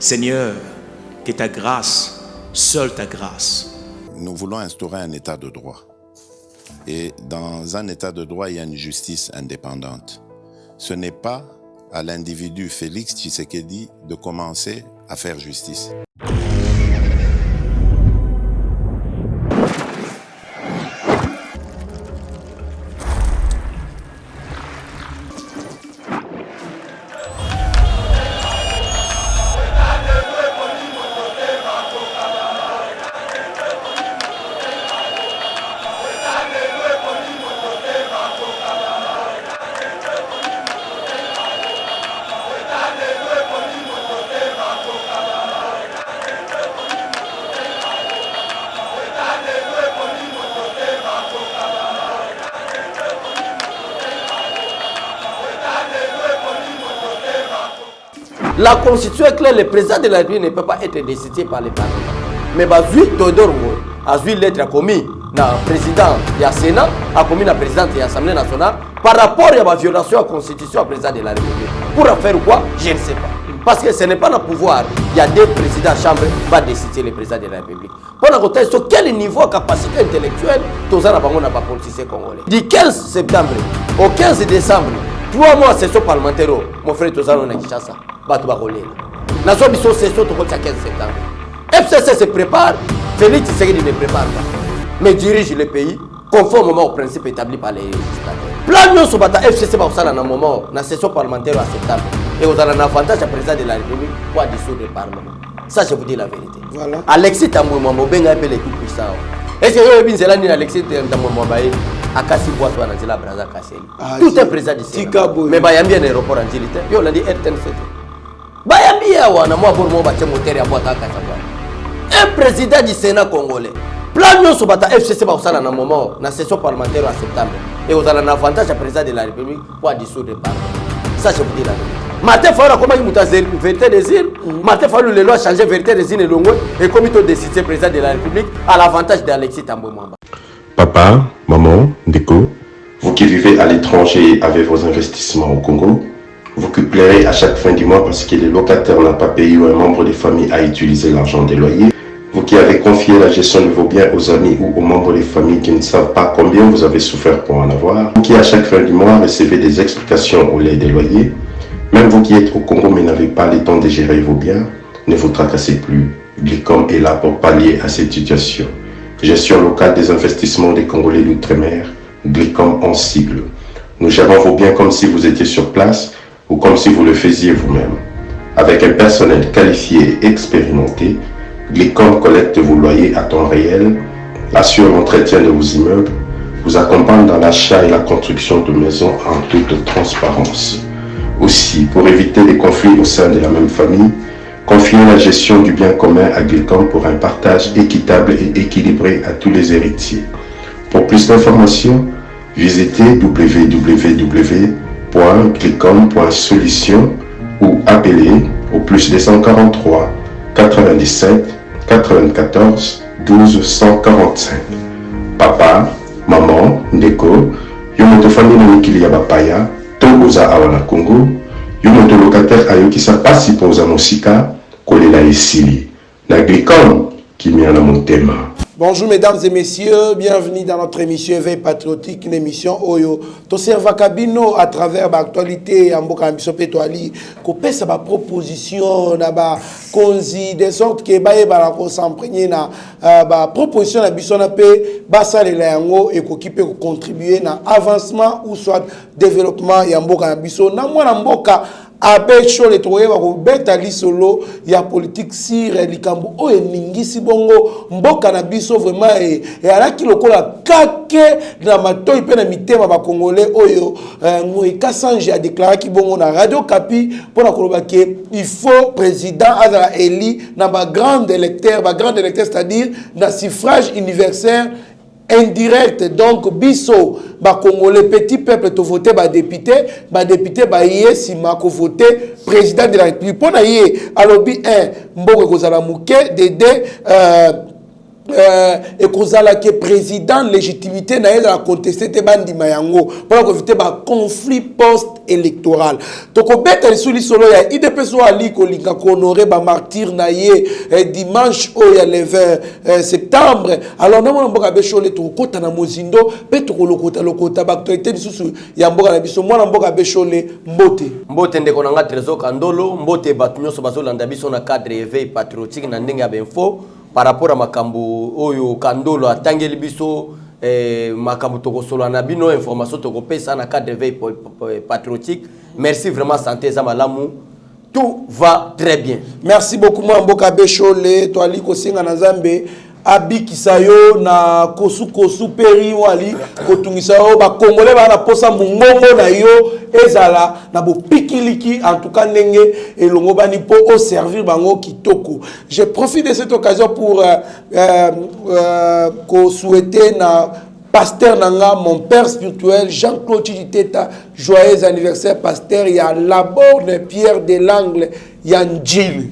Seigneur, que ta grâce, seule ta grâce. Nous voulons instaurer un état de droit. Et dans un état de droit, il y a une justice indépendante. Ce n'est pas à l'individu Félix Tshisekedi de commencer à faire justice. La constitution est claire, le président de la République ne peut pas être décidé par le Parlement. Mais vu Théodore Ngoy, a vu l'être commis dans le président du Sénat, a commis dans le président de l'Assemblée nationale, par rapport à la violation de la constitution du président de la République. Pour faire quoi? Je ne sais pas. Parce que ce n'est pas le pouvoir. Il y a des présidents de la Chambre qui vont décider le président de la République. Pour côté, sur quel niveau de capacité intellectuelle, tous les politiciens congolais. Du 15 septembre au 15 décembre, 3 mois de session parlementaire, mon frère, tous les gens Kinshasa. Nous sommes sur session de 15 septembre. FCC se prépare, Félix Tshisekedi ne prépare pas. Mais dirige le pays conformément au principe établi par les législateurs. Plan nous sommes FCC va dans un moment, dans la session parlementaire en septembre. Et vous avez un avantage à président de la République pour dissoudre le Parlement. Ça, je vous dis la vérité. Voilà. Alexis Tamboué-Mwamba, ben appelé tout puissant. Est-ce que vous avez vu Alexis Tamboué-Mwamba à Kassi Boissois dans la Braza Kasseli? Tout est président du Sénat. Mais il y a bien un aéroport en Djilité. Il y a dit RTNC. Un président du Sénat congolais. Plan nous sommes FCC va dans un moment, dans la session parlementaire en septembre. Et vous avez un avantage à président de la République pour dissoudre le Parlement. Ça, je vous dis la vérité. Martin Fayulu, comment il m'a vérité des îles? Martin Fayulu, les lois changé vérité des îles et Longo. Et comme il a décidé président de la République, à l'avantage d'Alexis Tamboué-Mwamba. Papa, maman, Ndeko, vous qui vivez à l'étranger avec vos investissements au Congo, vous qui pleurez à chaque fin du mois parce que les locataires n'ont pas payé ou un membre de famille a utilisé l'argent des loyers. Vous qui avez confié la gestion de vos biens aux amis ou aux membres des familles qui ne savent pas combien vous avez souffert pour en avoir. Vous qui à chaque fin du mois recevez des explications au lait des loyers. Même vous qui êtes au Congo mais n'avez pas le temps de gérer vos biens, ne vous tracassez plus. Glicom est là pour pallier à cette situation. Gestion locale des investissements des Congolais d'outre-mer, Glicom en sigle. Nous gérons vos biens comme si vous étiez sur place ou comme si vous le faisiez vous-même. Avec un personnel qualifié et expérimenté, Glicom collecte vos loyers à temps réel, assure l'entretien de vos immeubles, vous accompagne dans l'achat et la construction de maisons en toute transparence. Aussi, pour éviter les conflits au sein de la même famille, confiez la gestion du bien commun à Glicom pour un partage équitable et équilibré à tous les héritiers. Pour plus d'informations, visitez www.glicom.solution ou appelez au plus 243 97 94 12 145. Papa, maman, Ndeko, yomoto famille mikili ya bapaya, to oza awana Congo, yomoto locataire ayokisa pasi poza mosika, kolela esili. Na Glicom, kimia na motema. Bonjour mesdames et messieurs, bienvenue dans notre émission Éveil Patriotique, une émission Oyo. Toserva Kabino à travers l'actualité en Boka Ambition Pétoali, qu'on peut sa proposition, na konzi de sorte que baye bala ko s'imprégner na proposition na biso na pe basa le yango et ko kipe ko contribuer na avancement ou soit développement ya Mboka Ambition na mwana mboka avec chaud les trouver va beta lisolo ya politique sire likambo o eningisi bongo mboka na biso vraiment et alaki lokola kake na matoi pe na mitema ba congolais oyo Moïka Sange a déclaré ki bongo na Radio Kapi pour na koloba ke il faut président azala eli na ba grand électeur c'est-à-dire na suffrage universel indirect. Donc biso ba congolais petit peuple to voter ba député yé sima ko voter président de la République pona yé alobi un mboko kozala muke dede et kozala que président légitimité na la contester te bandi mayango pour éviter ba conflit post-électoral. Donc au bête les sous solo ya IDPS ali ko linga ko honorer ba martyr na ye dimanche o ya le 20 septembre. Alors na mboka bechole to kota na mozindo pe to lokota ba actualité bisusu ya mboka na biso mwana mboka bechole mbote ndeko na nga Trésor Kandolo mbote batu nyoso bazolanda biso na cadre éveil patriotique na ndenge ya info par rapport à makambu oyo Kandolo atangeli biso makambu tokosolo na bino information tokopesa na cadre veille patriotique. Merci vraiment santé za malamu. Tout va très bien. Merci beaucoup moi mboka bechole to ali ko singa na Nzambe abikisa yo na kosu peri wali kotungisa yo ba congolais ba na posa mungongo na yo ezala na bo pikiliki en tout cas ndenge elongo bani po au servir bango kitoko. Je profite de cette occasion pour souhaiter na pasteur nanga mon père spirituel Jean-Claude Tita joyeux anniversaire pasteur ya Laborne Pierre de l'Angle Yanjil.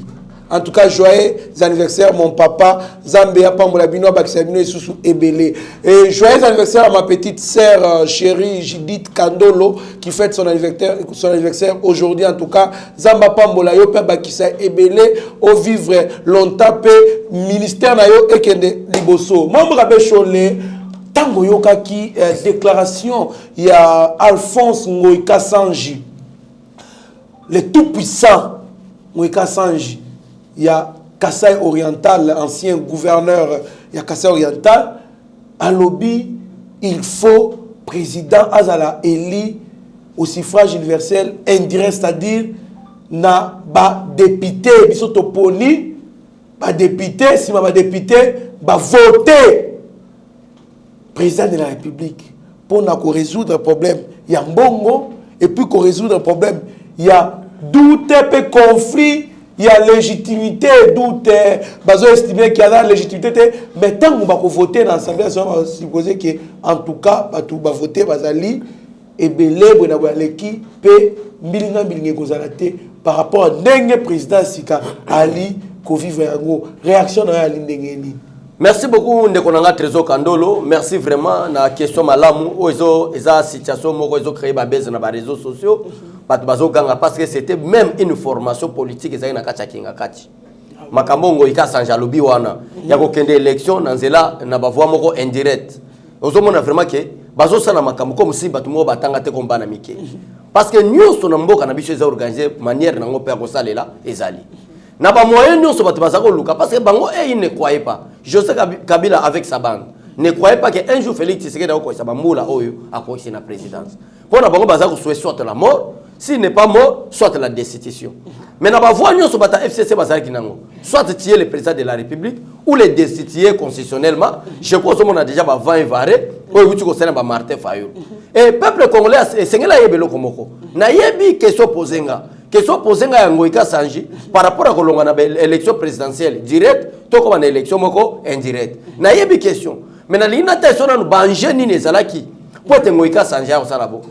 En tout cas, joyeux anniversaire mon papa Zambia Pambola Bino Bakisabino et Soussou Ebele. Et joyeux anniversaire à ma petite sœur chérie Judith Kandolo qui fête son anniversaire aujourd'hui. En tout cas, Zamba Pambola yo pe Bakisa Ebele au vivre longtemps pe ministère na yo ekende liboso. Membre Bechole tango yoka ki déclaration il y a Alphonse Ngoïka Sanji le tout puissant Ngoïka Sanji. Il y a Kassai Oriental, ancien gouverneur, il y a Kassai Oriental. À lobby, il faut président Azala Eli au suffrage universel indirect, c'est-à-dire na ba député, bisotoponi, ba député, si ma député, ba voter président de la République pour résoudre le problème. Il y a Mbongo et puis qu'on résoudre le problème, il y a doute et conflit. Il y a légitimité, doute, bazo estimé qu'il y a la légitimité, mais tant qu'on va voter dans l'Assemblée, on va supposer que, en tout cas, tout va voter, bazali, et belé, bonaboualeki, pe, milinga kozalate, par rapport à n'engue président Sika, Ali, Kovive Yango, réaction à Ali Ndengeni. Merci beaucoup, Ndekonanga Trésor Kandolo. Merci vraiment na question malamu. Ozo, eza situation moko ozo créé ba base na ba réseaux sociaux. Parce que c'était même une formation politique ezali na kati kinga kati. Makambongo ikasanja lobi wana. Ya ko kende élection na nzela na ba voix moko indirect. Ozo mona vraiment que bazo sala makambo comme si batu mo batanga te komba na mike. Parce que nyonso na mboka na biso eza organisé manière na ngope ya ko salela ezali. Na ba moyen nyonso batu bazako luka parce que bango ne croyait pas. Joseph Kabila avec sa bande ne croyait pas que un jour Félix Tshisekedi a ko sa bambula oyo akoisi na présidence. Pour na bango bazako souhaiter soit la mort, s'il n'est pas mort, soit la destitution. Mais na ba voix nyonso bata FCC bazaki nango. Soit tuer le président de la République ou le destituer constitutionnellement. Je crois que on a déjà ba 20 varé oyo tu ko sena ba Martin Fayulu. Et peuple congolais sengela yebelo komoko. Na yebi question posenga. Question posenga ya Ngoïka Sanji par rapport à kolonga na élection présidentielle directe to comme une élection moko indirecte. Na yebi question. Mais na lina ta sona no banje ni nezalaki. Pour te Ngoïka Sanji a salabo.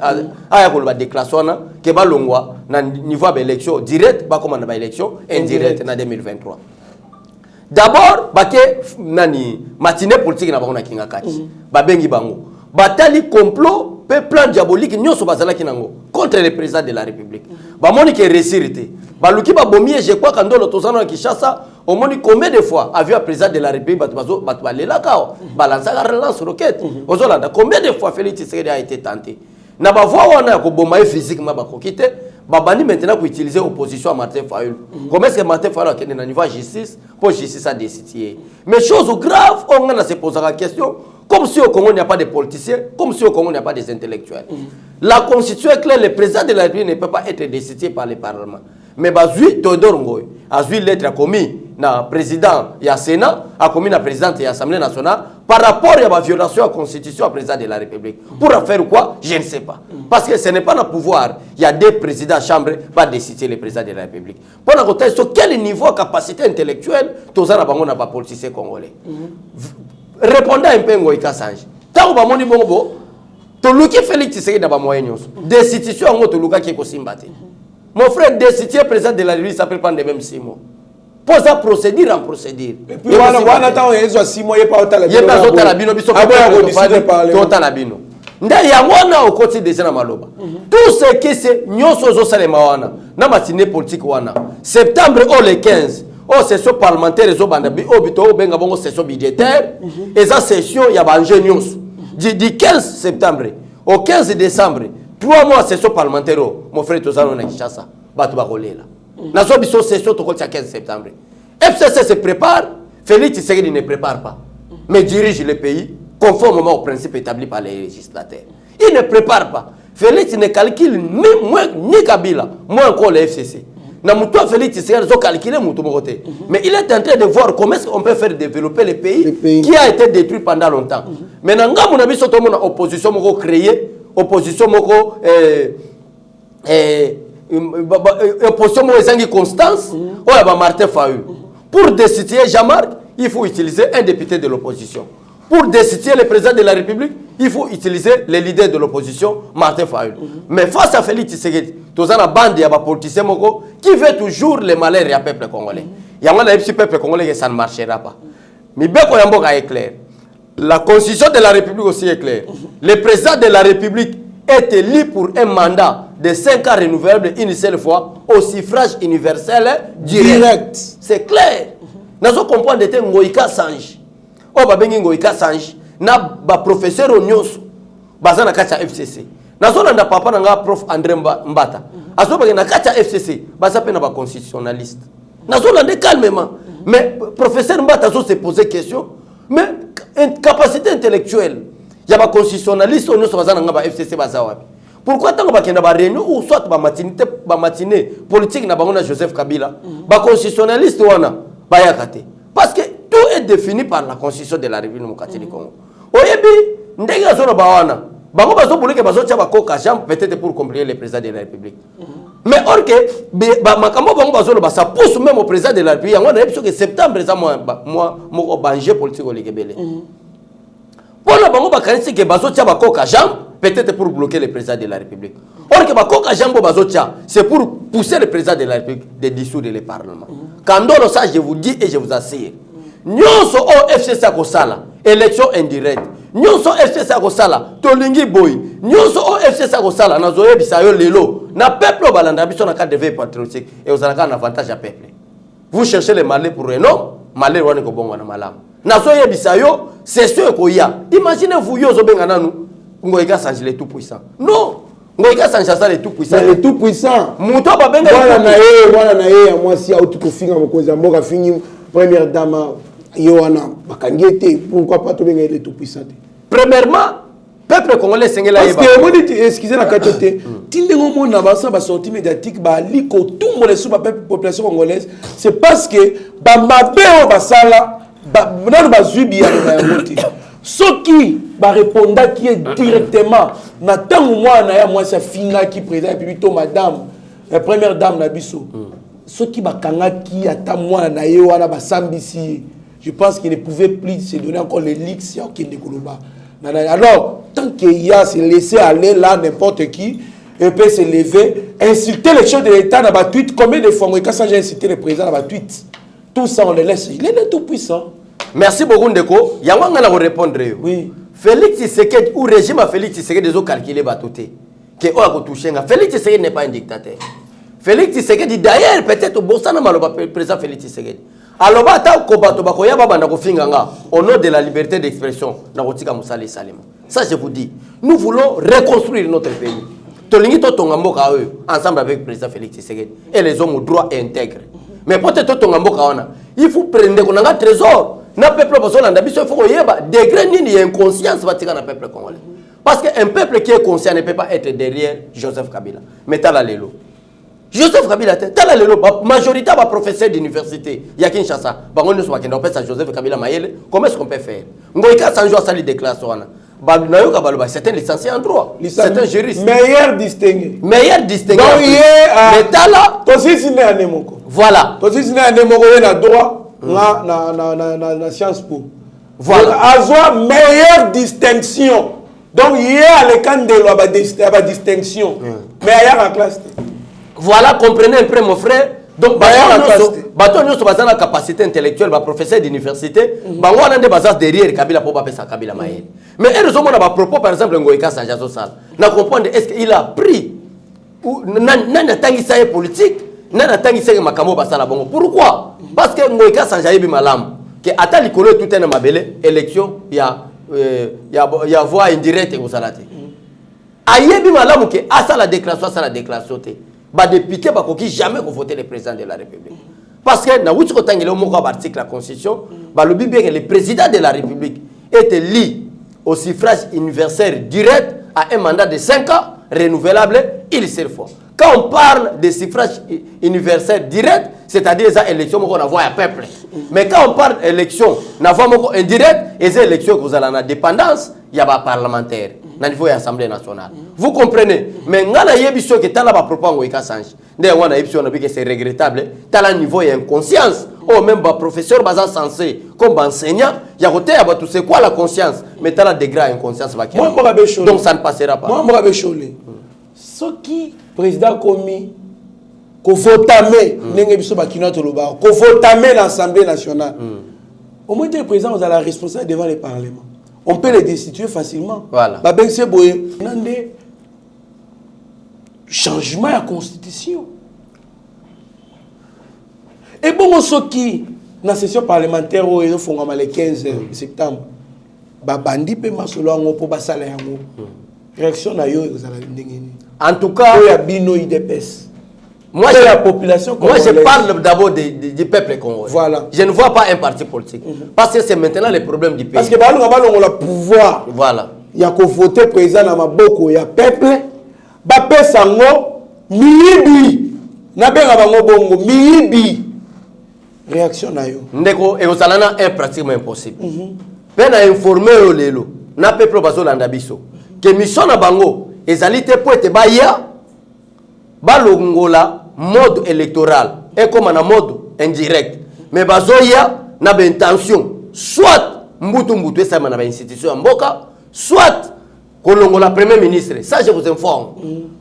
Aya ko ba déclaration na ke ba longwa na niveau de élection directe ba comme na ba élection indirecte na 2023. D'abord baké nani matinée politique na bango na kinga kati. Ba bengi bango. Batali complot pe plan diabolique nyonso bazalaki nango contre le président de la République. Ba moni ke récirité. Ba luki ba bomie je crois Kandolo tozana Kinshasa au moni combien de fois avion à président de la République batu balela kao balança la relance roquette. Ozolanda combien de fois Félix Tshisekedi a été tenté. Na ba voix wana ko bomba physiquement ba kokite ba bani maintenant ko utiliser opposition à Martin Fayulu. Comment est-ce que Martin Fayulu a kené na niveau justice pour justice à destituer. Mais chose grave on a se poser la question. Comme si au Congo il n'y a pas de politiciens, comme si au Congo il n'y a pas des intellectuels. La constitution est claire, le président de la République ne peut pas être destitué par le Parlement. Mais Bazui Théodore Ngoy a vu l'être commis na président et à Sénat, a commis na présidente et à l'Assemblée nationale par rapport à la violation de la constitution au président de la République. Pour faire quoi? Je ne sais pas. Parce que ce n'est pas le pouvoir. Il y a des présidents à la Chambre qui vont destituer le président de la République. Pour la côté, sur quel niveau de capacité intellectuelle, tous les gens n'ont pas politicien congolais. Répondez un peu Ngoïka Sanji. Tant que moni bongo, to luki Félix Tshisekedi na ba moyen nyonso. Destitution ngo to luka ki ko simbate. Mon frère destituer président de la République s'appelle pas de même 6 mots. Pose à procédure en procédure. Et puis, on attend 6 mois, il n'y a pas autant la bino. Il n'y a pas autant la bino. Il y a wana au côté des gens maloba. Tout ce qui c'est nyonso zo salema wana. Na matinée politique wana. Septembre au le 15. Oh session parlementaire zo banda bi obito benga bongo session budgétaire. Et ça session ya banje nyonso. Du 15 septembre au 15 décembre. 3 mois session parlementaire. Mon frère Tozano na Kinshasa. Batu ba kolela. Na zo biso session to 15 septembre. FCC se prépare. Félix Tshisekedi ne prépare pas. Mais dirige le pays conformément aux principes établis par les législateurs. Il ne prépare pas. Félix ne calcule ni Kabila, moins encore le FCC. Félix Tshisekedi a calculé mon côté. Mais il est en train de voir comment on peut faire développer le pays qui a été détruit pendant longtemps. Maintenant, on a vu cette opposition créée, opposition Constance, Martin Fayulu. Pour destituer Jean-Marc, il faut utiliser un député de l'opposition. Pour destituer le président de la République, il faut utiliser les leaders de l'opposition, Martin Fayulu. Mais face à Félix Tshisekedi, tous les bande de politiciens qui veut toujours le malheur du peuple congolais. Il y a un peuple congolais que ça ne marchera pas. Mais bien qu'on est clair, la constitution de la République aussi est claire. Le président de la République est élu pour un mandat de 5 ans renouvelable une seule fois au suffrage universel direct. C'est clair. Nous comprenons que Ngoïka Sanji. Oh babengi Ngoïka Sanji na ba professeur Onyos bazana kacha FCC. Nazona na papa na prof André Mbata. Azoba na kacha FCC baza pe na ba constitutionnaliste. Nazona de calmement. Mais professeur Mbata zo se poser question, mais capacité intellectuelle. Il y a ba constitutionnaliste Onyos bazana nga ba FCC baza wapi. Pourquoi tant ba kenda ba réunion ou soit ba matinée politique na bango na Joseph Kabila, ba constitutionnaliste wana ba yakate. Parce que tout est défini par la constitution de la République démocratique du Congo. Oyebi, ndenge zona bawana. Bango bazo buleke bazo tia bakoka jambe peut-être pour compliquer le président de la République. Mais or que makambo bango bazo lo ça pousse même au président de la République. On a l'impression que septembre ça moi banger politique au Ligebele. Pour la bango bakanisi que bazo tia bakoka jambe peut-être pour bloquer le président de la République. Or que bakoka jambe bazo tia c'est pour pousser le président de la République de dissoudre le Parlement. Quand on ça je vous dis et je vous assure. Nyonso o FCC a kosala élection indirecte. Nyonso FCC a kosala tolingi boy. Nyonso o FCC a kosala na zoye bisayo lelo. Na peuple balanda biso na cadre de vie patriotique et vous avez un avantage à peuple. Vous cherchez le malais pour un homme, malais wane ko bongo na malam. Na zoye bisayo c'est ce ko ya. Imaginez-vous yo zo benga nanu Ngoïka Sanji le tout puissant. Non. Ngoïka Sanji ça le tout puissant. Le tout puissant. Muto ba benga voilà na ye moi si auto ko finga mokoza mboka fini première dame Yohana Bakangete, pourquoi pas tout le monde est tout puissant? Premièrement, peuple congolais sengela parce que on dit excusez la qualité tinde ngomo na basa ba sortie médiatique ba liko tout monde sous la population congolaise c'est parce que ba mabeo basala ba na ba zubi ya moté ce qui ba répondant qui est directement na tango moi na ya moi ça finga qui président et puis to madame la première dame na biso ce qui ba kanga qui ata moi na ye wana ba sambisi. Je pense qu'il ne pouvait plus se donner encore les leaks si aucun Koloba. Alors, tant qu'il y a se laisser aller là, n'importe qui, il peut se lever, insulter les chefs de l'État dans ma tweet. Combien de fois, quand j'ai insulté le président dans ma tweet, tout ça, on le laisse. Il est tout puissant. Merci beaucoup, Ndeko. Il y a un qui répondre. Oui. Félix Tshisekedi, ou régime à Félix Tshisekedi, ils ont calculé Batoté. Que on a touché. Félix Tshisekedi n'est pas un dictateur. Félix Tshisekedi, d'ailleurs, peut-être au Botswana, le président Félix Tshisekedi. Alors, au nom de la liberté d'expression, ça je vous dis, nous voulons reconstruire notre pays. Ensemble avec le président Félix Tshisekedi et les hommes au droit et intègres. Mais peut-être il faut prendre un trésor. Il faut degré ni inconscience dans le peuple congolais. Parce qu'un peuple qui est conscient ne peut pas être derrière Joseph Kabila. Mais t'as la lélo. Joseph Kabila, la majorité des professeurs d'université, il y a Kinshasa, Joseph Kabila Mayele, comment est-ce qu'on peut faire? Ngoïka Sanjo a sali déclaration. C'est un licencié en droit, c'est un juriste. Meilleur distingué. Meilleur distingué. Donc il est à... Voilà. Na droit, na science po. Voilà. Avoir meilleure distinction. Donc il est à l'écran de la distinction. Meilleur en classe. Voilà, comprenez un peu mon frère, Donc bato nyonso baza na capacité intellectuelle ba professeur d'université bango wana nde baza derrière Kabila pour pas Kabila maye. Mais heureusement on a ba propos par exemple Ngoïka Sanja Sala. Na comprendre est-ce qu'il a pris ou nana tangisa politique nana tangisa makambo basala bongo. Pourquoi? Parce que Ngoïka Sanja yebi malam que ata likolo tout un mabele élection ya voix indirecte au salate. Ayebi malam que asa la déclaration té. Ba député ba koki jamais ko voter le président de la République. Parce que na wuti ko tangelo moko article la constitution, ba lobi bien que le président de la République est élu au suffrage universel direct à un mandat de 5 ans renouvelable une seule fois. Quand on parle de suffrage universel direct, c'est-à-dire les élections qu'on a à peuple. Mais quand on parle d'élections indirect, les élections que vous avez en indépendance, il y a des parlementaires au niveau de l'Assemblée nationale. Vous comprenez? Mais quand on a des choses qui sont là, c'est regrettable. Dans le niveau de inconscience, ou même les professeurs censés, comme enseignants, il y a tout c'est quoi la conscience? Mais dans le degré inconscience, donc ça ne passera pas. Moi, ce qui président commis ko votamé ndenge biso bakina to loba ko votamé l'Assemblée nationale. Au moins le président vous a la responsabilité devant le parlement. On peut les destituer facilement. Voilà. Ba ben c'est boye nande changement à constitution. Et bon ce qui na session parlementaire où ils font le 15 septembre. Ba bandi pe masolo ngo po basala yango. Réaction na yo vous allez ndenge. En tout cas, moi, la population je parle d'abord du peuple congolais. Voilà. Je ne vois pas un parti politique. Parce que c'est maintenant le problème du pays. Parce que on a le pouvoir. Voilà. Il y a qu'au voter président dans ma boko, il y a peuple. Bapé sango, miibi. Nabenga bango bongo, miibi. Réaction na yo. Ndeko, et vous allez un pratiquement impossible. Peine à informer au lelo, na peuple baso landabiso. Que mission na bango. Ezali te po ete baya balongola mode électoral et comme en mode indirect mais bazoya na ba intention soit mbutu esa na ba institution mboka soit kolongola premier ministre ça je vous informe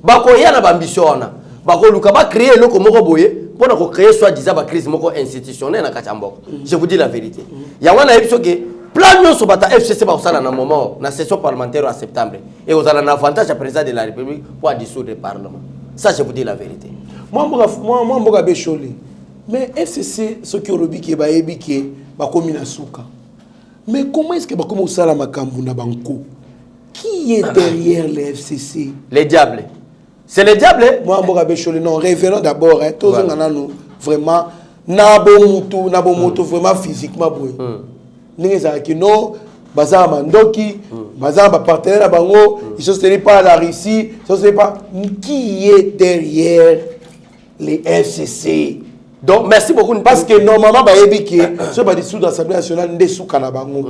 bakoya na ba ambition na bakoluka ba créer loko moko boye pona ko créer soit disant ba crise moko institutionnelle na kati mboka je vous dis la vérité ya wana ebiso ke plan nyonso bata FCC ba osala na moment na session parlementaire en septembre et vous avez un avantage à président de la République pour dissoudre le parlement. Ça je vous dis la vérité. Moi mboka becholi. Mais FCC ce qui olobi ki ba yebi ki ba komi na suka. Mais comment est-ce que ba komi osala makambu na banko? Qui est derrière le FCC? Les diables. C'est les diables. Moi mboka becholi non, revenons d'abord hein, tous ngana nous vraiment nabo mutu vraiment physiquement boy. N'engeza ki non Baza Mandoki, Baza partenaire à Bango, ils ne sont pas la Russie, ils ne sont pas. Qui est derrière les FCC? Donc, merci beaucoup. Parce que normalement, ce n'est dessous de l'Assemblée nationale, dessous Kanabango.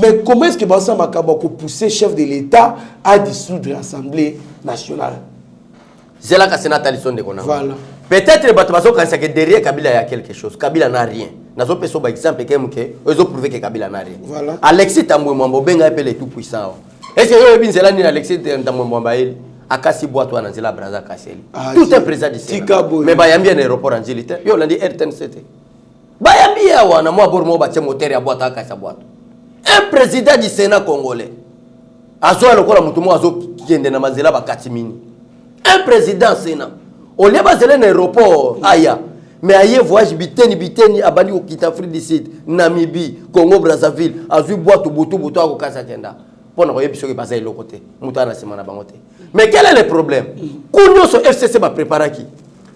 Mais comment est-ce que Baza Makaba peut pousser chef de l'État à dissoudre l'Assemblée nationale? C'est là que c'est Nathalie Sonde qu'on a. Voilà. Peut-être que derrière Kabila il y a quelque chose. Kabila n'a rien. Nous avons un exemple qui ont prouvé que Kabila n'a rien. Voilà. Alexis Tambouembo Benga est tout puissant. Est-ce que vous avez vu Alexis Tambouembo Akasi Boato Anzela Braza Kasseli? Tout est présent ici. Mais Bayambi un aéroport en Zilite. Yo l'a dit RTNCT. Bayambi a moi bormo batte moteur à Boato Akasa Boato. Un président du Sénat congolais. Azo alokola mutumo azo kende na mazela bakatimini. Un président Sénat. Au lieu de un aéroport, aya. Mais aïe voyage biteni abali au Kitafri du Sud, Namibie, Congo Brazzaville, azu boîte butu à Kokasa Kenda. Pour ne pas que passer de l'autre côté. Moutana semana bangote. Mais quel est le problème? Kounyo so FCC va préparer qui?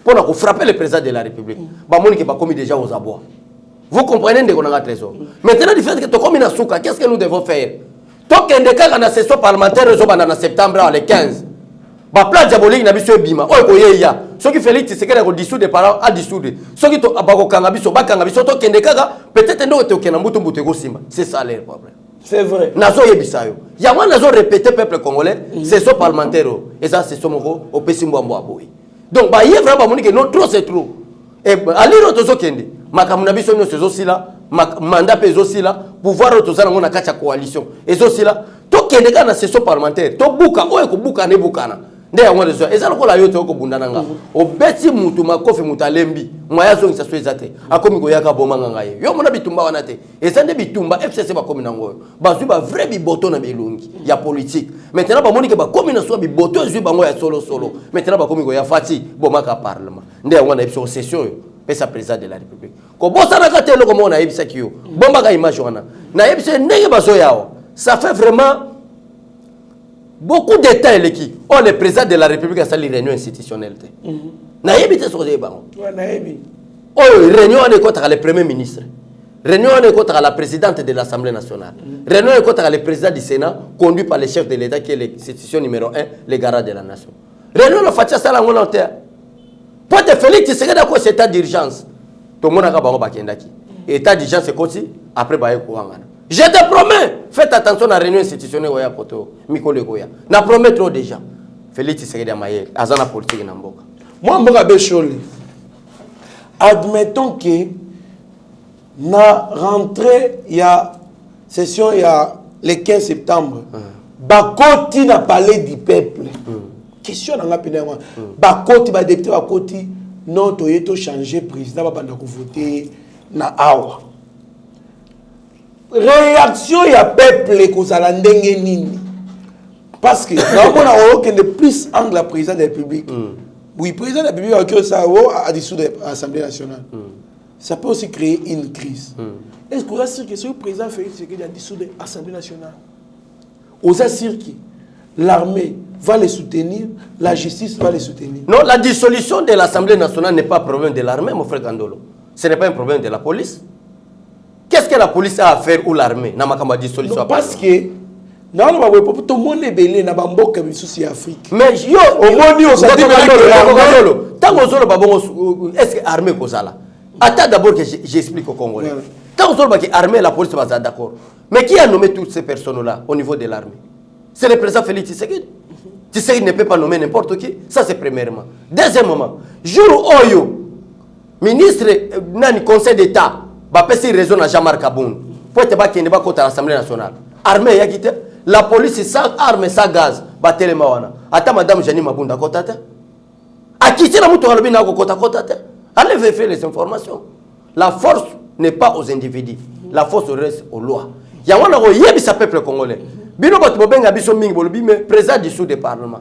Pour ne frapper le président de la République. Ba moni qui va commis déjà aux abois. Vous comprenez de qu'on a trésor. Maintenant du fait que tu commis na souka, qu'est-ce que nous devons faire? Tant qu'il y a une session parlementaire en septembre le 15. Ba plan diabolique na biso bima oyo koyeya soki Félix Tshisekedi ko dissoudre par à dissoudre soki to abako kanga biso bakanga biso to kende kaka peut-être ndo to kena mbutu mbutu ko simba c'est ça le problème c'est vrai nazo yebisa yo ya wana nazo répéter peuple congolais c'est so parlementaire et ça c'est so moko opesi mbwa boy donc ba yé vraiment monique non trop c'est trop et aliro to zo kende makamuna biso nyo sezo sila mandat peso sila pouvoir to zana ngona kacha coalition ezo sila to kende kana session parlementaire to buka oyo ko buka ne bukana nde yango rezo eza lokola yo te ko bundananga obeti mutu makofi mutalembi moya zo ngisa so ezate akomi ko yaka bomanga ngaye yo mona bitumba wana te eza nde bitumba FCC bakomi nango bazwi ba vrai biboto na bilungi ya politique maintenant ba moni ke bakomi na so biboto ezwi bango ya solo maintenant bakomi ko ya fati bomaka parlement nde yango na episode session yo pesa président de la république ko bosana ka telo ko mona ebisa kiyo bombaka image wana na ebisa ndenge bazo yao ça fait vraiment beaucoup de temps le président de la République a sali réunion institutionnelle. Na yebite so de bango. Ouais, na yebi. Réunion on est contre le premier ministre. Réunion on est contre la présidente de l'Assemblée nationale. Réunion on est contre le président du Sénat conduit par le chef de l'État qui est l'institution numéro 1, le garant de la nation. Réunion on fait ça là on l'enterre. Pour te Félix Tshisekedi quoi c'est état d'urgence. Tout le monde a bango bakendaki. État d'urgence c'est quoi si après baye ko ngana. Je te promets, faites attention à la réunion institutionnelle Oya Poto, Mikole Goya. Na promet trop déjà. Félix Tshisekedi Amaye, azana politique na mboka. Moi mboka becholi. Admettons que na rentrée il y a session il y a le 15 septembre. Bakoti na palais du peuple. Question na pena moi. Bakoti ba député bakoti non toyeto changer président ba banda ko voter na awa. Réaction ya peuple kozala ndenge nini parce que on a aucun de plus angle la président de la République. Oui, président de la République a ça à dissoudre l'Assemblée nationale. Ça peut aussi créer une crise. Est-ce qu'on a sûr que ce président Félix Tshisekedi a dissoudre l'Assemblée nationale? On a sûr que l'armée va les soutenir, la justice va les soutenir. Non, la dissolution de l'Assemblée nationale n'est pas un problème de l'armée, mon frère Kandolo. Ce n'est pas un problème de la police. Qu'est-ce que la police a à faire ou l'armée dans ma dissolution? Parce que non, tout le monde est belé dans Bamboka souci Afrique. Mais yo au moins on s'est dit est-ce que l'armée kozala? Attends d'abord que j'explique au Congolais. Tant que l'armée la police va d'accord. Mais qui a nommé toutes ces personnes-là au niveau de l'armée? C'est le président Félix Tshisekedi. Tshisekedi ne peut pas nommer n'importe qui. Ça c'est premièrement. Deuxièmement, jour Oyo ministre nani conseil d'État va passer raison à Jean-Marc Aboun pour te battre qui ne va contre l'Assemblée nationale. Armée ya quitté. La police sans armes, sans gaz. Batele mawana. Attends madame Jani Mabunda kotate. A quitté la mouton alobina kotate. Allez vérifier les informations. La force n'est pas aux individus. La force reste aux lois. Yawana ko yebi sa peuple congolais. Bino batu bobenga biso mingi bolobi mais président du sous du parlement.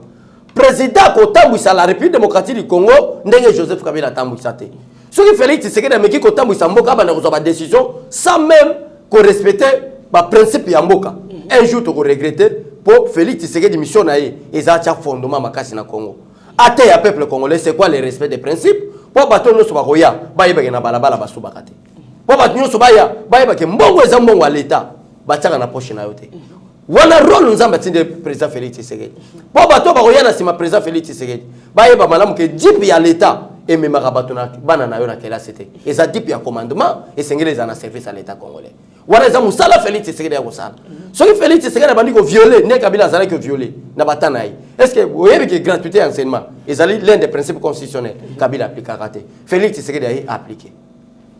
Président ko tambwisa la République démocratique du Congo ndenge Joseph Kabila tambwisa te. Ce qui Félix Tshisekedi meki ko tambwisa mboka bana ko ba décision sans même ko respecter ba principe ya mboka. Un jour tu regretter pour Félix Tshisekedi mission na ye ezacha fondement makasi na Congo. Ate ya peuple congolais c'est quoi le respect des principes? Po bato no so ba koya ba yeba na balabala ba suba kate. Po bato no so ba ya ba yeba ke mbongo eza mbongo wa l'état ba tsaka na poche na yote. Wana rôle nzamba tinde président Félix Tshisekedi. Po bato ba koya na sima président Félix Tshisekedi. Ba yeba malamu ke dip ya l'état et même rabato na bana na yo na kela c'était. Eza dip ya commandement et sengele za na service à l'état congolais. Wana za musala Félix Tshisekedi ya kosala. Soki Félix Tshisekedi bandi ko violer ne Kabila zala ko violer na batana yi. Est-ce que vous voyez que gratuité enseignement ezali l'un des principes constitutionnels Kabila applique à raté. Félix Tshisekedi a appliqué.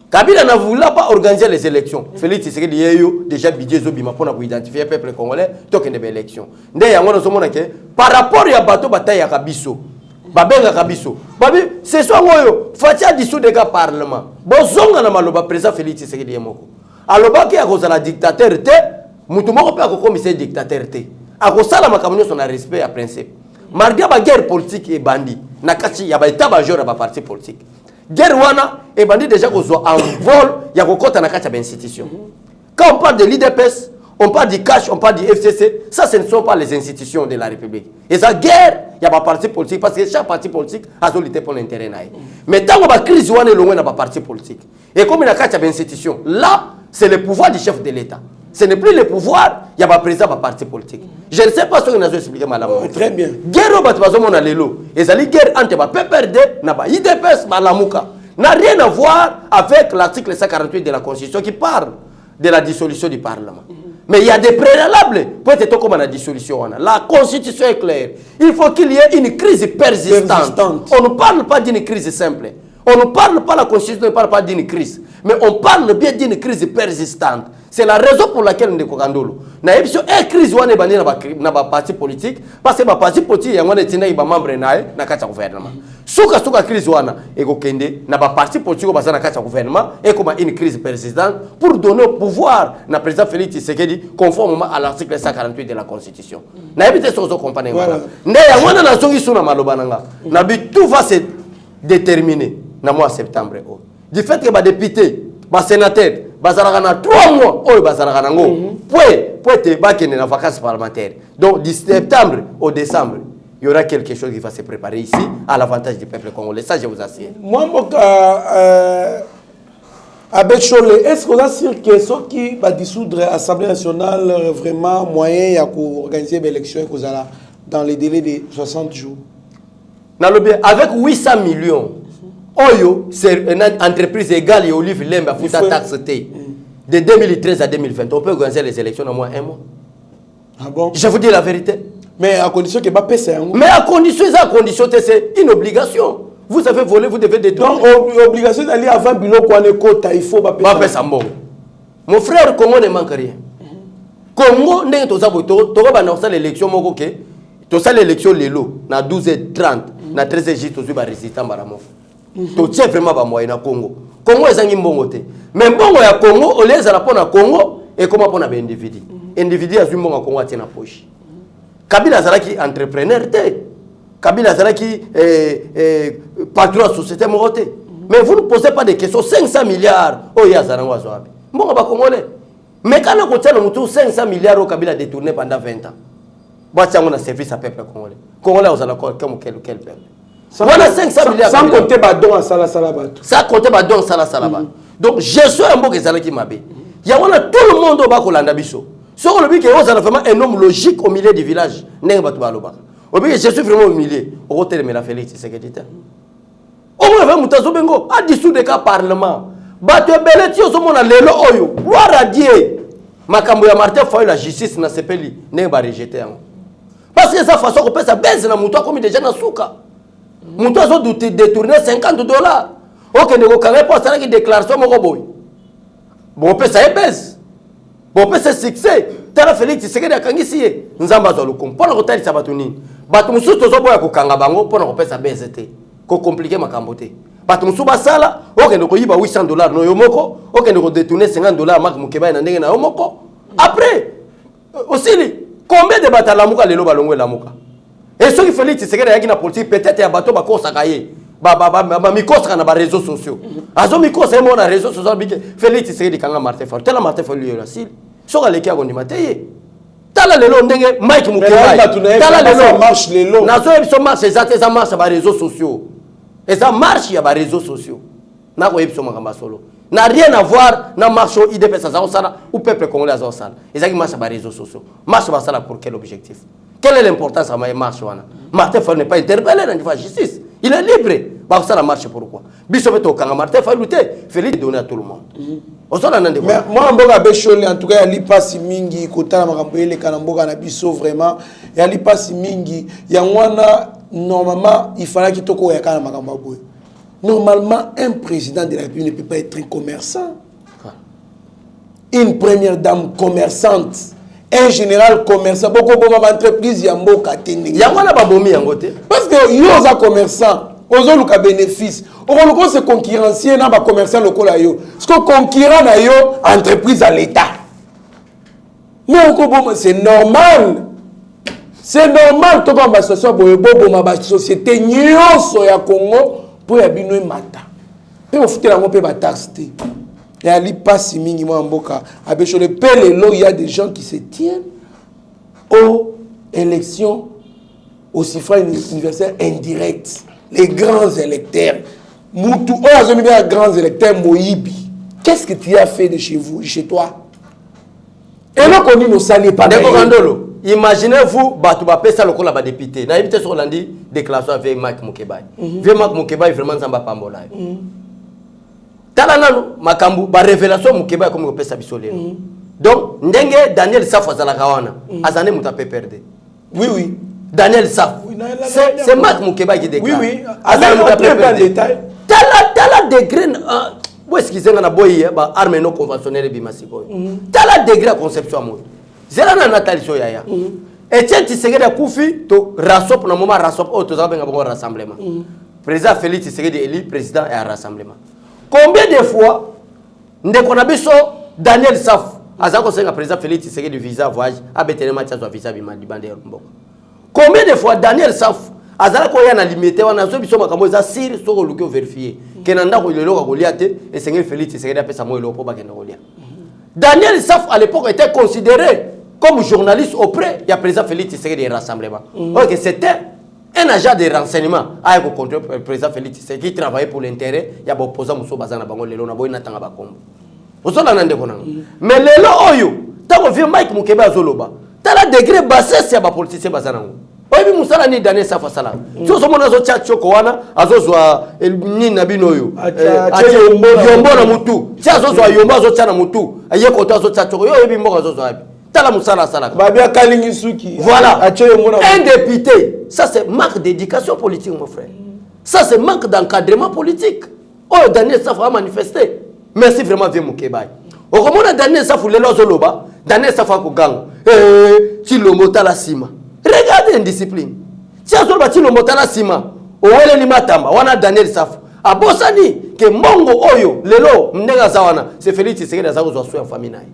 Kabila ne voulait pas organiser les élections. Félix Tshisekedi yeyo déjà bidé zobima pour identifier le peuple congolais token de élections. Ndé yango no somona ke par rapport ya bato bataille ya Kabiso. Babenga Kabiso. Babi c'est soit ngoyo fatia dissoudre le parlement. Bozonga na maloba président Félix Tshisekedi yemoko. Aloba ki akozala dictateur te, mutu moko pe akokomisa dictateur te. Akosala makambo nyonso na respect ya principe. Malgré ba guerre politique et bandit, na kati ya ba état major ya ba parti politique. Guerre wana et bandit déjà kozwa en vol ya kokota na kati ya ba institution. Quand on parle de l'IDPS, on parle du cash, on parle du FCC, ça ce ne sont pas les institutions de la République. Et ça guerre, il y a pas parti politique parce que chaque parti politique a son lutte pour l'intérêt naï. Mais tant qu'on va crise wana loin na ba parti politique. Et comme il y a kati ya ba institution, là c'est le pouvoir du chef de l'État. Ce n'est plus le pouvoir, il y a un président de parti politique. Je ne sais pas ce que nous avons expliqué, madame. Très bien. Guerre au bâtiment na lelo. Et ça dit guerre entre le PPRD, na IDPS, Malamuka. N'a rien à voir avec l'article 148 de la Constitution qui parle de la dissolution du Parlement. Mais il y a des préalables pour être comme la dissolution. La Constitution est claire. Il faut qu'il y ait une crise persistante. On ne parle pas d'une crise simple. On ne parle pas, la Constitution ne parle pas d'une crise. Mais on parle bien d'une crise persistante. C'est la raison pour laquelle nous avons na émission crise wane bandi na ba parti politique parce que ba parti politique yango netina ba membre nae na kati ya gouvernement. Suka crise wana eko kende na ba parti politique ba na kati ya gouvernement et comme une crise présidente pour donner au pouvoir na président Félix Tshisekedi conformément à l'article 148 de la Constitution. Na éviter ce qu'on comprend voilà. Nde yango na songi suna maloba nanga. Na bi tout va se déterminer na mois septembre. Du fait que ba député, ba sénateur bazalaka na 3 mois oyo bazalaka nango pour te bakene na vacances parlementaires. Donc du septembre au décembre, il y aura quelque chose qui va se préparer ici à l'avantage du peuple congolais. Ça je vous assure. Moi Abechole, est-ce que vous assure que ceux qui va dissoudre l'Assemblée nationale vraiment moyen à organiser l'élection dans les délais de 60 jours? Avec 800 millions Oyo, c'est une entreprise égale et Olive Lemba pour sa taxe de 2013 à 2020. On peut organiser les élections en moins 1 mois. Ah bon? Je vous dis la vérité. Mais à condition que pas c'est un mois. Mais à condition, c'est une obligation. Vous avez volé, vous devez détruire. Donc, obligation d'aller avant le bilan qu'on est il faut pas payer. Mon frère, Congo ne manque rien. Congo, n'est pas l'élection, tu as l'élection, na 12h30, na 13h, tu as résident Baramov. Tu tiens vraiment pas moyen na Congo. Congo est un bon côté. Mais bon ya Congo, on les a la na Congo et comment pour na individu. Individu a bon Congo tient na poche. Kabila zalaki entrepreneur té. Kabila zalaki patron société moroté. Mais vous ne posez pas de questions 500 milliards oh ya zarango zwabi. Bon ba congolais. Mais quand on tient le 500 milliards au Kabila détourné pendant 20 ans. Bah tiens on a service à peuple congolais. Congolais aux alacor comme quel peuple. Voilà 500 milliards. Sans compter badon à Sala Salabat. Sans compter badon à Sala Salabat. Donc, je suis un bon qui m'a dit. Il y a tout le monde au bas de biso. Sur le but que vous avez vraiment un homme logique au milieu du village. N'est pas tout bas. Au but que je suis vraiment au milieu. Au côté de la Félix, c'est ce que tu dis. Au moins, vous avez Bengo à dissoudre le cas parlement. Bateau Belletti, au moment où l'élo oyo. Gloire à Dieu. Makambo ya Martin Foy, la justice n'a pas n'est pas rejeté. Parce que ça façon qu'on peut ça baisse dans mon toit comme des gens dans souka. Mon toit a détourné $50. Ok, ne vous pas ça qui déclare ça, mon boy. Bon, on peut ça baisse. Bon, on peut ça succès. Tala Félix, c'est que des kangisi. Nous avons besoin de le comprendre. Pour le retard, ça va tourner. Batumsu, tout ça, pour le kanga bango, pour le repère ça baisse. Ko compliqué ma camboté. Batumsu basala. Ok, ne vous yiba $800 no yomoko. Ok, ne vous détourner $50 mak mukeba na ndenge na yomoko. Après, aussi, combien de batalamuka lelo balongwe lamuka? Et ceux qui Félix, c'est que des gens politique peut-être un bateau bako sakaye. Mikos na ba réseaux sociaux. Azo mikos est mon réseaux sociaux Félix c'est di kanga Martin Fayulu. Tala Martin Fayulu yo rasili. Soka leki agondi mateye. Tala lelo ndenge Mike Mukebai. Tala lelo marche lelo. Nazo ebiso marche ezate za marche ba réseaux sociaux. Et ça marche ya ba réseaux sociaux. Na ko ebiso makamba solo. N'a rien à voir na marche au IDP ça sala ou peuple congolais ça sala. Ezaki marche ba réseaux sociaux. Marche ba sala pour quel objectif? Quelle est l'importance de la marche? Martin Fayulu n'est pas interpellé dans la justice. Il est libre. Ça la marche pourquoi? Bissobeto quand Martin Fayulu Félix donné à tout le monde. Mais moi mboka Bechole en tout cas il passe mingi kotala makambo ele kana mboka na biso vraiment il passe mingi ya wana normalement il fallait qu'il toko ya kana makambo boy. Normalement un président de la République ne peut pas être un commerçant. Une première dame commerçante. Un général commerçant, beaucoup d'entreprises, il y a beaucoup de parce que il y a un commerçant, ils ont un bénéfice. On se concurrencier dans les commerçants locaux. Parce que concurrent dans entreprise à l'État. Mais c'est normal. C'est normal que la société à Congo pour y avoir un matin. Et on fait la taxe. Et à l'IPAS, il y a des gens qui se tiennent aux élections, au suffrage universel indirect. Les grands électeurs. Moutou, grands électeurs, Moïbi. Qu'est-ce que tu as fait de chez vous, chez toi? Et là, on dit, nous saluons pas. Imaginez-vous, Batouba Pessa, le col député. N'a évité sur l'andi, déclaration avec Mike Mukebai. Vieux Mike Mukebai, vraiment, Zamba Pambola. Talanano makambu ba révélation mukeba comme on peut s'abisoler. Donc ndenge Daniel Saf azala kawana azane mutape perdre. Oui oui. Daniel Saf. C'est Marc Mukeba qui déclare. Oui oui. Azane mutape perdre. Tala degré Où est-ce qu'ils ont une arme non conventionnelle bimasiko? T'as la degré à conception moi. Zéla na Nathalie Soyaya. Et tiens, tu sais que Koufi, to rasop na moment rasop au to zabenga bon rassemblement. Président Félix Tshisekedi élu président et un rassemblement. Combien de fois ndeko na biso Daniel Saf azako senga président Félix Tshisekedi visa voyage abetene match zo visa bimandi bande mboko. Combien de fois Daniel Saf azala ko yana limité wana zo biso makambo za siri soko luko vérifier kenanda ko lelo ko liate et senga Félix Tshisekedi apesa mo lelo po ba kenda kolia. Daniel Saf à l'époque était considéré comme journaliste auprès du président Félix Tshisekedi des rassemblements. Ok, c'était un agent de renseignement avec le président Félix Tshisekedi qui travaillait pour l'intérêt il y a opposant Mousso Bazana Bango lelo na boyna tanga bakombo. Osola nande konanga. Mais lelo oyo, tant vieux Mike Mukeba zoloba, tala degré bassesse ya ba politicien bazana ngo. Oyebi musala ni Daniel Safa sala. So so mona zo chat choko wana azozwa ni nabino oyo. Ache yombo na mutu. Si azozwa yombo azocha na mutu, ayeko to azo chat choko yo oyebi mboka azozwa abi. Tala musala sala. Babia Kalingi Suki. Voilà. Un député, ça c'est manque d'éducation politique mon frère. Ça c'est manque d'encadrement politique. Oh Daniel Safa a manifesté. Merci vraiment vieux Mukeba. Au moment Daniel Safa lelo zoloba, Daniel Safa ko gang. Ti lomota la sima. Regardez indiscipline. Si azoloba ti lomota la sima, owele ni matamba wana Daniel Safa. Abosani ke mongo oyo lelo mnenga zawana, c'est Félix Tshisekedi azako zo so en famille naye.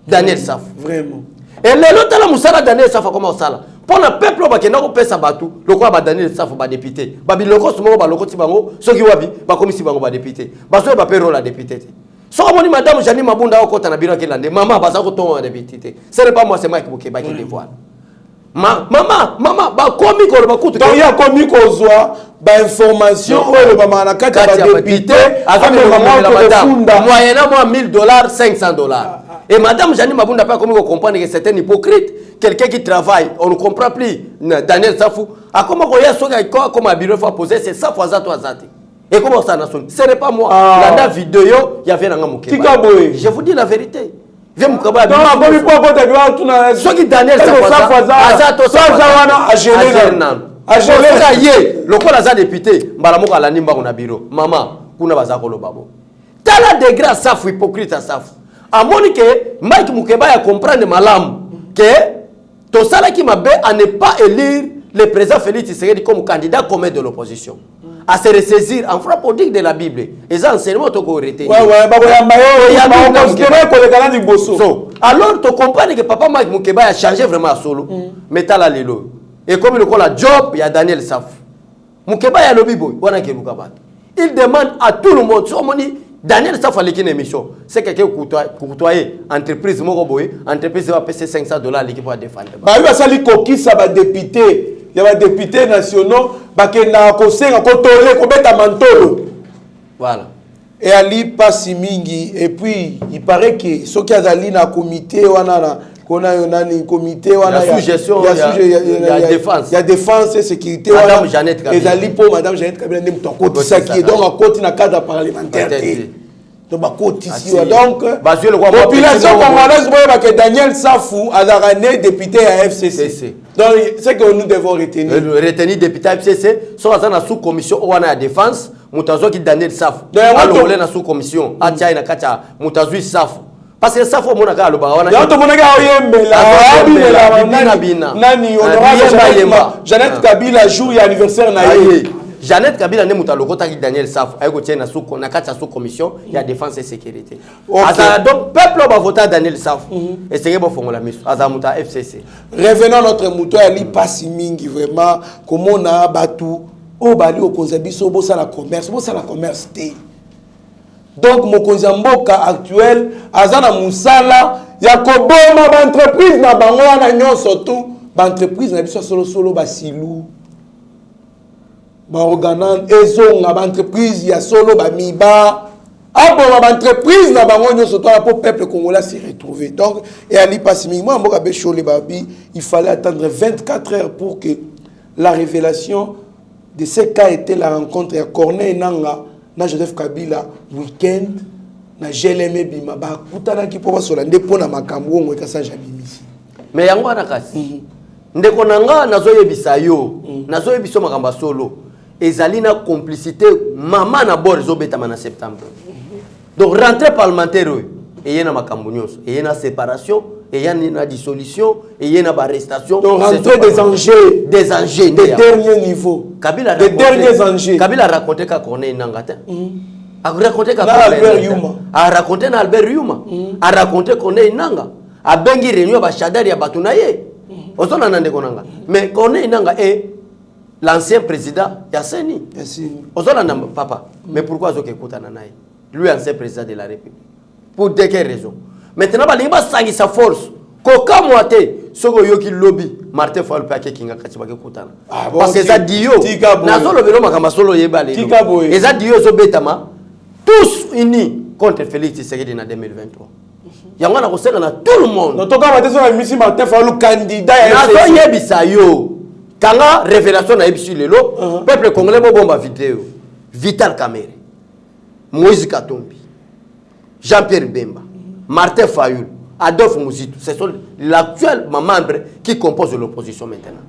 Daniel Saf. Vraiment. Et les tala musala Daniel Saf comment sala. Pour le peuple ba kena ko pesa batu, lokwa ba Daniel Saf ba député. Ba biloko sumo ba lokoti bango, soki wabi ba komisi bango ba député. Ba so ba payroll la député. So moni madame Jani Mabunda ko kota na biro ke lande, maman ba za ko ton député. Ce n'est pas moi c'est Mike Mukeba qui dévoile. Maman ba komi ko ba kutu. Donc il y a komi ko zwa ba information o ba mana kata ba député, avec maman moyennant moi $1000, $500. Et madame Jani Mabunda pas comme comprendre que c'est un hypocrite, quelqu'un qui travaille, on ne comprend plus. Daniel Safou, à comment on y a comme un bureau faut poser c'est ça fois ça toi ça. Et comment ça n'a sonné? Ce n'est pas moi. La vidéo, il y avait un Mukeba. Je vous dis la vérité. Viens Mukeba. Non, comme il faut pas te tout na. Ce qui Daniel Safou ça a géré. Le quoi la député, mbalamoka la nimba on a bureau. Maman, kuna bazako lo babo. Tala de grâce Safou hypocrite à Safou. A Monique, Mike Mukeba a comprendre malam que tout ça qui m'a à ne pas élire le président Félix Tshisekedi comme candidat commun de l'opposition. À se ressaisir en frappe politique de la Bible. Et ça, enseignement, tu as retenir. Alors, tu comprends que papa Mike Mukeba a changé vraiment à solo. Mais tu as la lelo. Et comme il a job, il y a Daniel Saf. Mukeba a lobby boy. Il demande à tout le monde. Daniel Saf a l'équipe d'émission. C'est quelqu'un qui courtoyer entreprise entreprise va payer $500 l'équipe pour défendre. Bah oui, ça les coquilles ça va député. Il y a des députés nationaux qui na conseil encore tolé ko beta mantolo. Voilà. Et Ali passe mingi et puis il paraît que ceux qui azali na comité wana qu'on a un comité wana la sous-gestion il y a défense. Il y a défense et sécurité Madame Jeannette Kabila. Et Ali pour Madame Jeannette Kabila nem to côté ça qui est donc à côté na cadre parlementaire. Donc ba côté ici donc population congolaise voit que Daniel Safou a gagné député à FCC. Donc c'est que nous devons retenir. Retenir député à FCC soit dans la sous-commission wana ya défense mutazo qui Daniel Safou. Alors on est dans sous-commission a tia ina kacha mutazo Safou. Parce que Safou mona ka loba wana. Donc mona ka oyembela nani honorable Jeannette Kabila jour et anniversaire na Jeannette Kabila ne muta lokota ki Daniel Saf ayeko tiena sous na kati sous commission ya défense et sécurité. Asa donc peuple va voter Daniel Saf et c'est bon fongola miso asa muta FCC. Revenons notre mouton ali passe mingi vraiment comment na batu o bali o konzabiso bo sala commerce té. Donc mon konzamboka actuel azana musala ya koboma ba entreprise na bango na nyonso tout ba entreprise na biso solo basilu. Organan ezonga ba entreprise ya solo ba miba abo ba entreprise na bango nyonso to pour peuple congolais s'y retrouver. Donc et ali passimi moi mboka be chole babi il fallait attendre 24 heures pour que la révélation de ce qu'a été la rencontre à Corneille Nanga na Joseph Kabila week-end na GLM bima ba kutana ki po basola ndepo na makambo ngo ka sanja bimisi mais yango na kasi ndeko nanga nazoyebisa yo nazoyebisa makamba solo ezali na complicité maman na bord zobeta na septembre Donc, rentrée parlementaire, il y a une séparation, il y a une dissolution, il y a une arrestation. Donc, rentrée des enjeux. Des enjeux. Des derniers niveaux. Des derniers enjeux. Kabila a raconté qu'à Corneille Nangata. A raconté qu'à Albert Yuma. A raconté qu'à Albert Yuma. A raconté Corneille Nanga. A bengi réunion à Chadari à Batunaye. Mais Corneille Nanga est l'ancien président Yasseni. Papa. Mais pourquoi Zoké Koutananaye? Lui, ancien président de la République. Pour de quelles raisons? Maintenant, il va s'engager sa force. Koka moite, soko yoki lobby, Martin Fayulu pa kinga katiba ke kutana. Parce que ça dio. Nazo lobelo makamba solo yeba lelo. Et ça dio zo betama tous unis contre Félix Tshisekedi en 2023. Yango na koseka na tout le monde. Non toka bateso na misi Martin Fayulu candidat ya nazo yebisa yo. Kanga révélation na yebisi lelo, peuple congolais mo bomba vidéo. Vital Kamerhe, Moïse Katumbi, Jean-Pierre Bemba, Martin Fayulu, Adolphe Mouzitou, ce sont l'actuel membre qui compose l'opposition maintenant.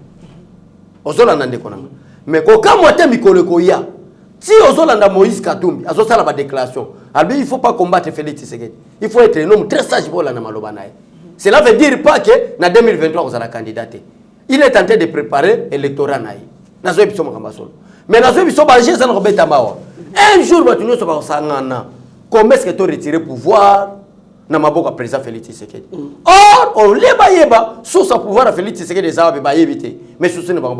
Mais quand moi Mikolo Koya, si Ozolanda Moïse Katumbi, Azosala la déclaration, il ne faut pas combattre Félix Tshisekedi. Il faut être un homme très sage pour la Namalobanaï. Cela veut dire pas que en 2023 vous allez candidater. Il est en train de préparer l'électorat naï. Mais un jour, comment est-ce que tu as retiré le pouvoir dans le président Félix Tshisekedi? Or, on l'a sous son pouvoir, Félix Tshisekedi est évité. Mais sous ce n'est pas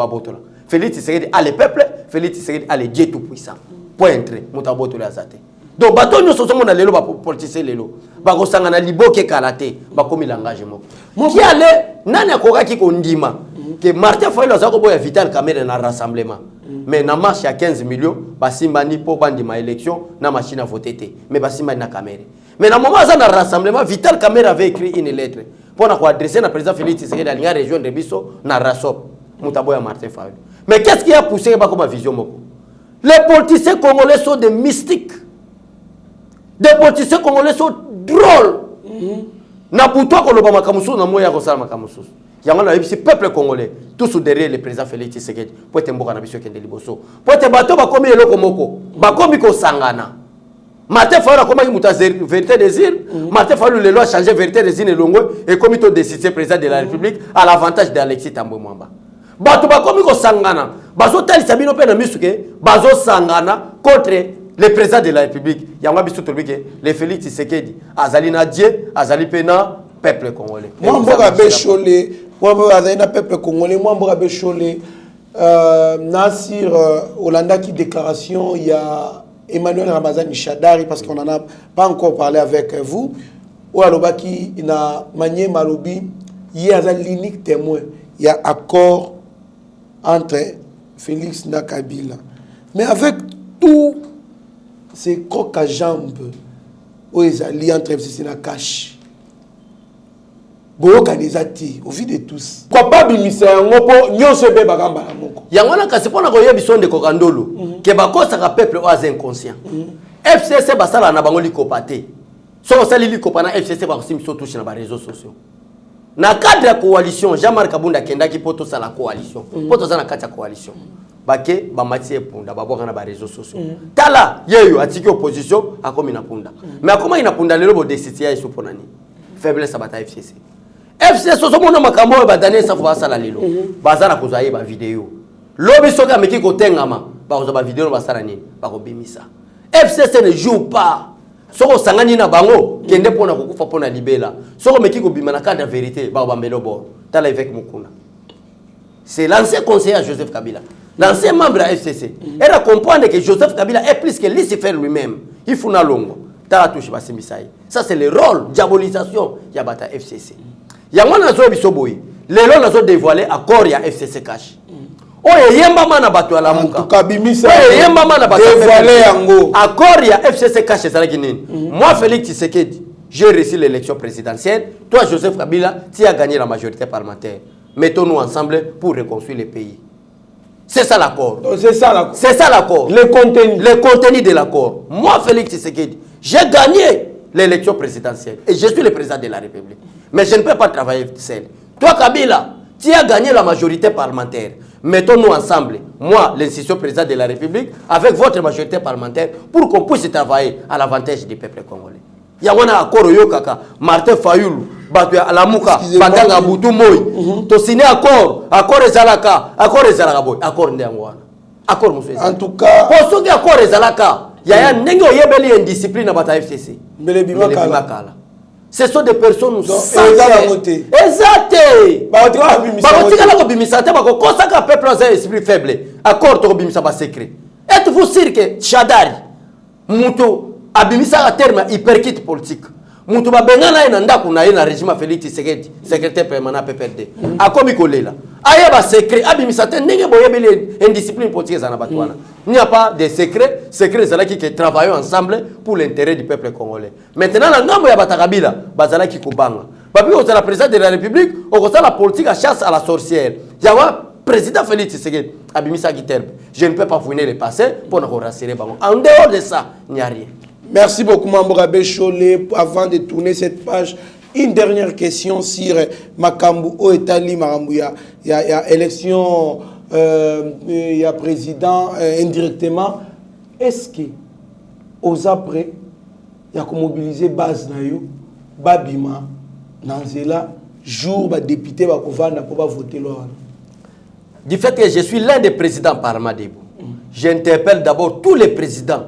Félix Tshisekedi a le peuple, Félix Tshisekedi a le Dieu tout-puissant. Point entrer, Moutaboto la Zate. Donc, bateau nous sommes dans l'élo, politicien l'élo. Bako sangana libo ke kalaté, bako mi l'engagement. Qui allait, nana koka ki kondima, que Martin Fayulu a zako boya Vital Kamerhe na rassemblement. Mais na marche à 15 millions, basimba ni po bandi ma élection, na machine à voter. Mais basimba na Kamerhe. Mais dans le moment où on a rassemblement, Vital Kamerhe avait écrit une lettre pour adresser au président Félix Tshisekedi à la région de Bisso, na Rassop, Moutaboya Martin Fayulu. Mais qu'est-ce qui a poussé comme vision moko? Les politiciens congolais sont des mystiques. Des politiciens congolais sont drôles. Na puto ko loba makamusu na moya ko sala makamusu. Yango na yebisi peuple congolais tous derrière le président Félix Tshisekedi pour être mboka na biso kende liboso. Pour être bato ba komi eloko moko, ba komi ko sangana. Martin Fayulu a komi muta vérité désir. Martin Fayulu le loi changer vérité désir et longo et comme to décider président de la République à l'avantage d'Alexis Tambwe Mwamba. Bato ba komi ko sangana. Bazo tali sabino pe na misuke, bazo sangana contre le président de la République, il y a un peu le Félix Tshisekedi, Azali Nadie, Azali Pena, peuple congolais. Moi, je suis le peuple congolais. Moi, je suis le Nassir Hollanda qui déclaration, il y a Emmanuel Ramazani Chadari, parce qu'on n'en a pas encore parlé avec vous. Ou alors, qui n'a manié Malobi, il y a l'unique témoin. Il y a accord entre Félix et Kabila. Mais avec tout. C'est coq à jambes où ils allient entre FCC et cash. Boyokanizati, au vu de tous. Pourquoi pas bimisa ngopo nyonso be bagamba la moko. Yangwana kasi pona ko yebison de kokandolo ke bakosa ka peuple oaz inconscient. FCC basala na bango likopate. So sali likopana FCC ba kosimso touche na ba réseaux sociaux. Na cadre ya coalition Jean-Marc Kabunda kenda ki poto sala coalition. Poto za na kati ya coalition. Bake ba matie punda baboka na ba réseaux sociaux. Tala yeyo atiki opposition akomi na punda. Mais akoma ina punda lelo bo décider ya iso ponani. Faiblesse abata FCC. FCC so mona makambo ba daniel sa fo sala lelo. Bazana kuzaye ba vidéo. Lobi soka meki ko tengama ba ko ba vidéo ba sala nini ba ko bimisa. FCC ne joue pas. Soko sangani na bango kende pona kokufa pona libela. Soko meki ko bimana ka de vérité ba ba mbelo bo. Tala avec Mukuna. C'est l'ancien conseiller Joseph Kabila. L'ancien membre de la FCC, elle a compris que Joseph Kabila est plus que Lucifer lui-même. Il faut na longo. Ça c'est le rôle diabolisation ya bata FCC. Yango na zo bisoboyi. Lelo na zo dévoiler accord ya FCC cash. Oye yemba mana bato ala muka. Tukabimisa. Oye yemba mana bato dévoiler yango. Accord ya FCC cash ça qui nini. Moi Félix Tshisekedi, j'ai réussi l'élection présidentielle. Toi Joseph Kabila, tu as gagné la majorité parlementaire. Mettons-nous ensemble pour reconstruire le pays. C'est ça l'accord. C'est ça l'accord. C'est ça l'accord. Le contenu. Le contenu de l'accord. Moi, Félix Tshisekedi, j'ai gagné l'élection présidentielle et je suis le président de la République. Mais je ne peux pas travailler seul. Toi, Kabila, tu as gagné la majorité parlementaire. mettons-nous ensemble, moi, l'institution président de la République, avec votre majorité parlementaire, pour qu'on puisse travailler à l'avantage du peuple congolais. Il y a un accord au Kaka, Martin Fayoulou, Alamuka, Baganga Boutou Moy, tu signé accord Ezalaka, accord Ezalaka, accord Ndiangwana. Accord monsieur. En tout cas, pour ceux qui accord Ezalaka, il y a un nengo yebeli indiscipline à la FCC. Ce sont des personnes sans exact. Esprit faible. Accord to bimisa ba secret. Êtes-vous sûr que Chadari Mouto abimisa à terme hyperkit politique. Mouto ba bengana ina ndaku na ina régime Félix Tshisekedi, secrétaire permanent PPRD. Akomi kolela. Aya ba secret abimisa te ndenge boyebeli indiscipline politique za na batwana. Il n'y a pas de secret, secret zalaki qui travaillent ensemble pour l'intérêt du peuple congolais. Maintenant la ngambo ya batakabila bazalaki kubanga. Babi au la président de la République, au la politique à chasse à la sorcière. Yawa président Félix Tshisekedi abimisa giterbe. Je ne peux pas fouiner le passé pour nous rassurer bango. En dehors de ça, il n'y a rien. Merci beaucoup Mamborabe Cholé. Avant de tourner cette page, une dernière question sur Makambu Oetali Makambu. Il y a élection, il y a président indirectement. Est-ce que aux après, il y a mobiliser base nayo, Babima, Nanzela, jour ba député ba kovanda pour voter loi. Du fait que je suis l'un des présidents Parlement Debout, j'interpelle d'abord tous les présidents.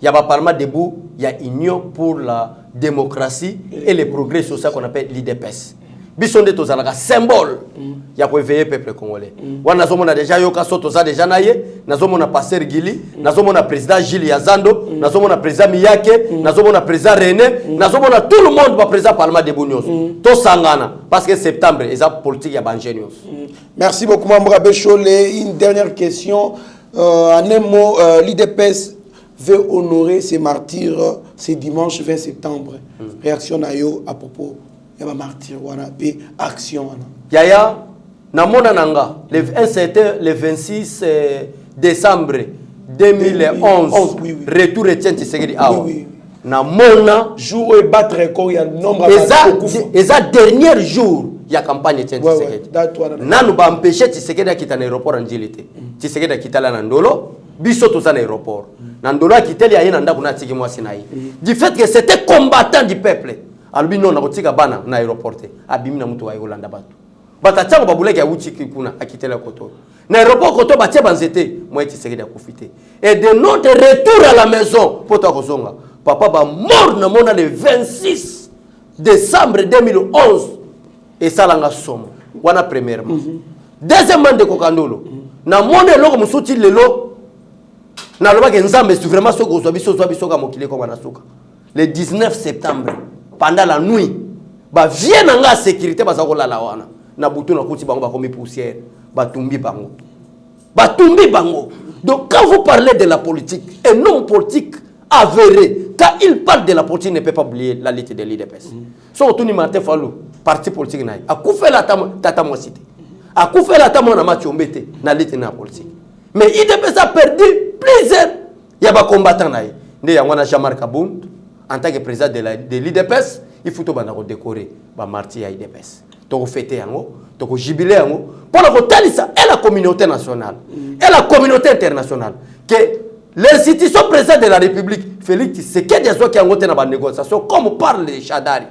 Il y a Parlement Debout, il y a Union pour la démocratie et le progrès social qu'on appelle l'IDPS. Bisonde tozalaka symbole. Il y a quoi veiller peuple congolais. On a déjà yoka sotoza déjà naye, nazomona pasteur Gili, nazomona président Gilles Yazando, nazomona président Miyake, nazomona président René, nazomona tout le monde va président Parlement Debout nyos. To sangana parce que septembre et ça politique ya bangenios. Merci beaucoup Mamborabe Cholé. Une dernière question en un mot, l'IDPS veut honorer ses martyrs ce dimanche 20 septembre. Réaction Nayo à propos de martyrs et action. Yaya, Namona Nanga, le 26 décembre 2011, retour et tient Tshisekedi Awa. Namona, jour et battre record, il y a nombre de et ça dernier jour, il y a campagne tient Tshisekedi. Nanu ba empêcher Tshisekedi à quitter l'aéroport en Djilité. Tshisekedi a quitté la Nandolo. Biso tous à l'aéroport. Nandolo a quitté l'Aïnanda kuna tiki moi Sinaï. Du fait que c'était combattant du peuple. Albi non na kotika bana na aéroport. Abimi na mutu wa Yolanda batu. Batatanga babuleke ya uchi kuna a quitté la koto. Na aéroport koto batia banzete moi Tshisekedi a profité. Et de notre retour à la maison pour toi kozonga. Papa ba mort na mona le 26 décembre 2011 et ça langa somo. Wana premièrement. Deuxièmement de kokandolo. Na mona loko musuti lelo. Le 19 septembre, pendant la nuit, viennent en la sécurité, na butu na kuti bango comme poussière, batumbi bango. Batumbi bango. Donc quand vous parlez de la politique, un homme politique avéré, quand il parle de la politique, il ne peut pas oublier la lutte de l'IDPS. Surtout ni Martin Fayulu, parti politique naï. A koufé la tata moi cité. A koufé la tata moi na matchombete na lutte na politique. Mais l'IDPS a perdu plusieurs. Il y a des combattants. Il y a Jean-Marc Abound, en tant que président de l'IDPS, il faut décorer les martyrs à l'IDPS. Il faut fêter, il faut jubiler. Pour ça, et la communauté nationale, et la communauté internationale, que l'institution présidente de la République, Félix Tshisekedi, qui a voté dans la négociation, comme parlent les Chadari,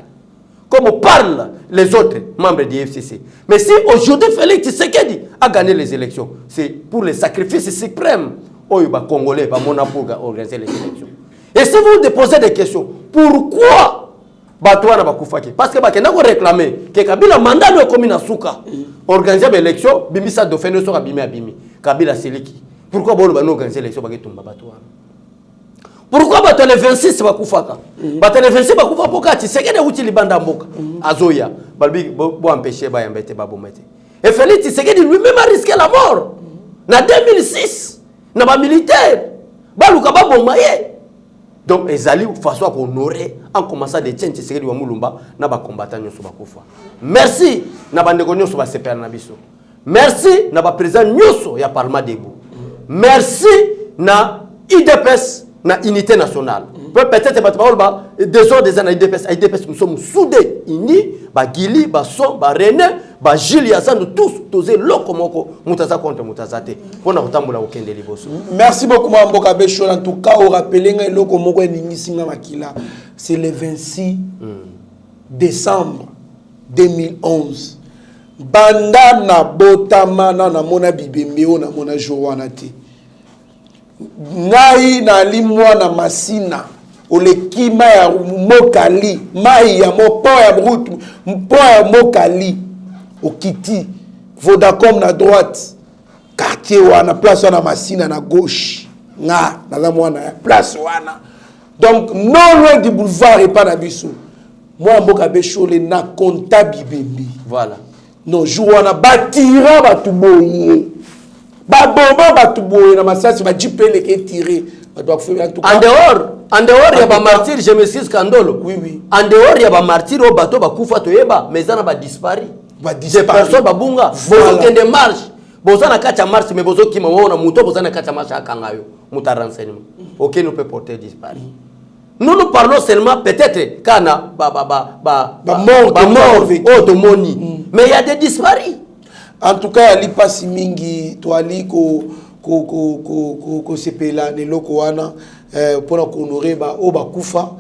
comme parlent les autres membres du FCC. Mais si aujourd'hui Félix Tshisekedi a gagné les élections, c'est pour le sacrifice suprême aux Congolais pour organiser les élections. Et si vous posez des questions, pourquoi Batouana Bakoufaki? Parce que Bakena a réclamé que Kabila mandat de commune à Souka organiser l'élection, Bimisa Dauphin ne sera abîmé. Kabila Seliki. Pourquoi Bolo organiser l'élection Baketumba Batouana? Pourquoi Bato le 26 Bakoufaka? Bato le 26 Bakoufaka pourquoi tu sais que les Libanda Mboka Azoya Balbi bo empêcher ba yambete babomete. Et Félix Tshisekedi lui-même a risqué la mort. En 2006, na ba militaire baluka ba bomaye. Donc ezali façon à honorer en commençant de tient Tshisekedi wa Mulumba na ba combattant nyoso bakufa. Merci na ba ndeko nyoso ba CPR na biso. Merci na ba président nyoso ya Parlement Debout. Merci na IDPS na unité nationale. Peut-être des années IDPS nous sommes soudés, unis, ba Gili, ba Son, ba René, ba Gilles Yazandu tous toze lokomoko mutaza contre mutazate pona kutambula okende liboso. Merci beaucoup Mamboka Bécho. En tout cas, au rappelé que lokomoko ningisinga makila c'est le 26 décembre 2011. Banda na botamana na mona bibembeo na mona jowana te. Ngai na limwa na masina olekima ya mokali mai ya mopo ya brutu mpo ya mokali okiti Vodacom na droite quartier wana place wana masina na gauche nga na mwana ya place wana donc non loin du boulevard et pas na biso moi Mboka Bécho le na compta bibembi Voilà. non jour wana batira batuboye babomba batuboye na masasi ba jipele ke tirer doit faire en tout cas en dehors ya ba martyr je me suis scandolo. Oui. En dehors ya ba martyr o bato ba kufa toyeba mais ça na ba dispari. Des personnes ba bunga bozo kende marche. Bozo na kacha marche mais bozo kima wona muto bozo na kacha marche akangayo muta renseignement. Aucun ne peut porter disparu. Nous parlons seulement peut-être kana mort de moni. Mais il y a des disparus. En tout cas, il passe mingi toali ko sepela ne loko wana pour honorer ba oba kufa.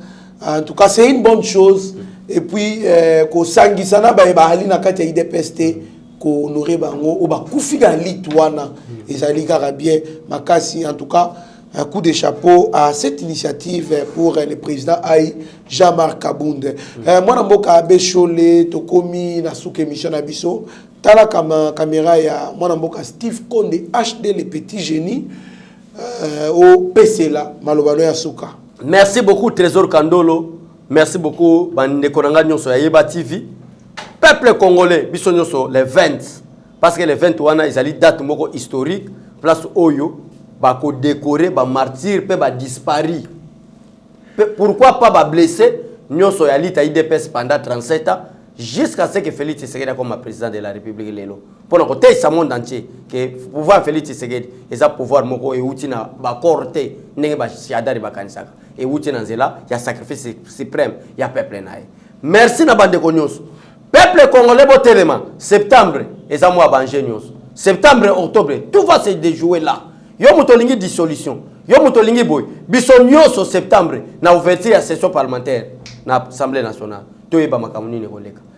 En tout cas, c'est une bonne chose. Et puis ko sangisana ba ali na kati IDPST ko honorer bango oba kufiga litwana ezali kaka bien makasi. En tout cas, un coup de chapeau à cette initiative pour le président Aïe Jean-Marc Kabounde. Moi, Mboka Bécho le tokomi na souke mission abiso. Tala caméra ya Mwana Mboka Steve Konde HD le petit génie au PC là malobano ya souka. Merci beaucoup Trésor Kandolo. Merci beaucoup bande konanga nyonso ya Yeba TV. Peuple congolais biso nyonso les 20 parce que les 20 wana ezali date moko historique place oyo ba ko décorer ba martyr pe ba dispari. Pourquoi pas ba blessé nyonso ya lita IDPS pendant 37 ans jusqu'à ce que Félix Tshisekedi comme président de la République lelo. Pour le côté ça monde entier que pouvoir Félix Tshisekedi et ça pouvoir moko et outina ba corté ndenge ba siadari ba kanisaka et outina nzela ya sacrifice suprême ya peuple nae. Merci na bande konyos. Peuple congolais botelema septembre et ça moi banger nyos. Septembre octobre tout va se déjouer là. Yo mutolingi dissolution. Yo mutolingi boy. Biso nyos septembre na ouverture ya session parlementaire na Assemblée nationale.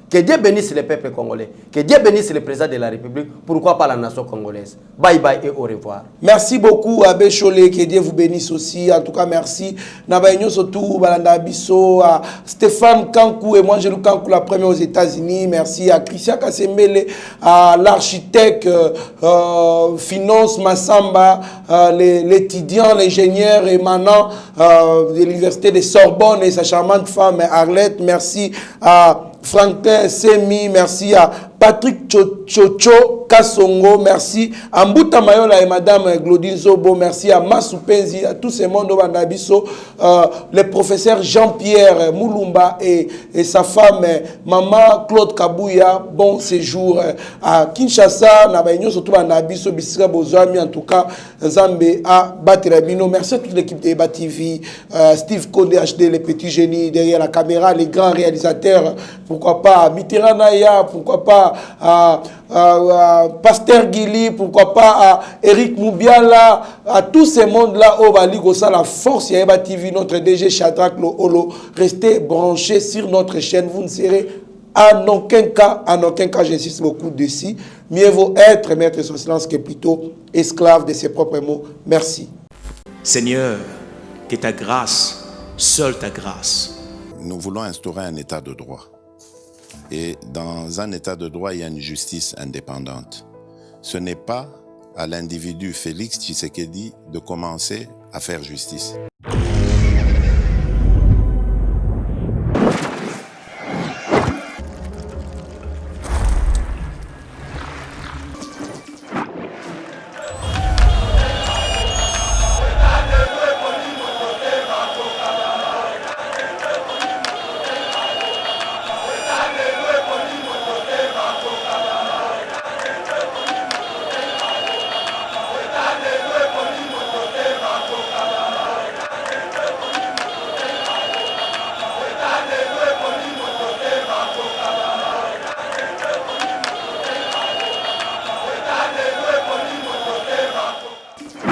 Que Dieu bénisse le peuple congolais. Que Dieu bénisse le président de la République. Pourquoi pas la nation congolaise. Bye bye et au revoir. Merci beaucoup à Bécholé. Que Dieu vous bénisse aussi. En tout cas, merci. Nabaïnyo surtout, Balanda Bisso, à Stéphane Kankou et moi, Jelou Kankou, la première aux États-Unis. Merci à Christian Kassemele, à l'architecte, finance Massamba, l'étudiant, l'ingénieur émanant de l'université de Sorbonne et sa charmante femme Arlette. Merci à Franklin Semi, merci à Patrick Chocho Kassongo, merci à Mbouta Mayola et Madame Glodine Zobo, merci à Massou Penzi, à tous ces mondes au Bandabiso, le professeur Jean-Pierre Moulumba et sa femme Maman Claude Kabouya, bon séjour à Kinshasa, Nabaïnyo, surtout Bandabiso, Bissira Bozami, en tout cas, Zambé à Batirabino. Merci à toute l'équipe de Eba TV, Steve Konde HD, les petits génies derrière la caméra, les grands réalisateurs, pourquoi pas Mitterrand Naya, pourquoi pas Pasteur Guili, pourquoi pas à Eric Moubiala, à tous ces mondes-là, au Baligosa, la force, il y a Eba TV, notre DG Shadrach Loholo. Restez branchés sur notre chaîne, vous ne serez en aucun cas, j'insiste beaucoup dessus, mieux vaut être maître de son silence que plutôt esclave de ses propres mots. Merci. Seigneur, que ta grâce, seule ta grâce. Nous voulons instaurer un état de droit. Et dans un état de droit, il y a une justice indépendante. Ce n'est pas à l'individu Félix Tshisekedi de commencer à faire justice.